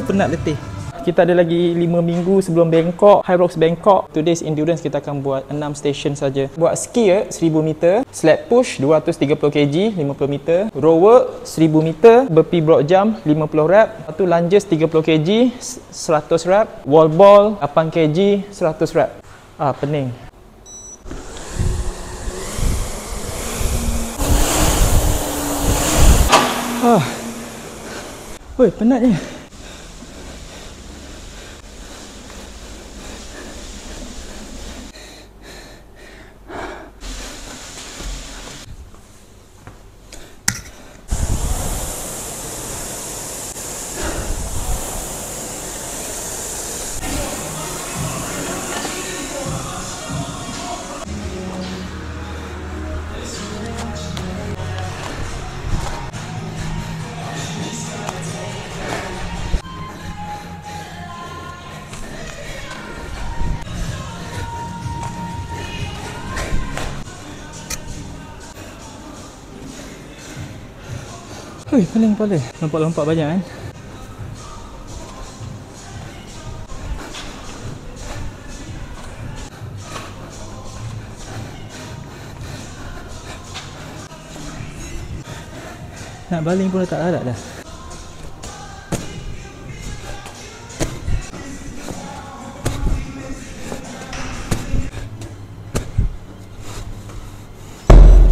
Penat letih. Kita ada lagi 5 minggu sebelum Bangkok, Hyrox Bangkok. Today's endurance kita akan buat 6 station saja. Buat ski 1000 meter, sled push 230 kg 50 meter, rower 1000 meter, burpee broad jump 50 rep, lepas tu lunges 30 kg 100 rep, wall ball 8 kg 100 rep. Pening. Oi, penatnya. Pening kepala. Lompat-lompat banyak kan. Nak baling pun tak larat dah.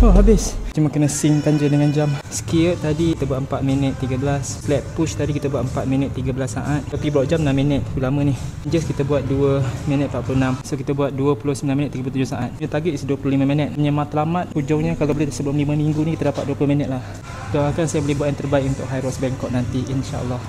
Habis. Cuma kena synckan je dengan jam. Ski tadi kita buat 4 minit 13. Sled push tadi kita buat 4 minit 13 saat. Tapi broad jump 6 minit. Tapi lama ni. Just kita buat 2 minit 46. So kita buat 29 minit 37 saat. Punya target is 25 minit. Punya matlamat hujungnya kalau boleh sebelum 5 minggu ni kita dapat 20 minit lah. Doakan saya boleh buat yang terbaik untuk Hyrox Bangkok nanti, insya-Allah.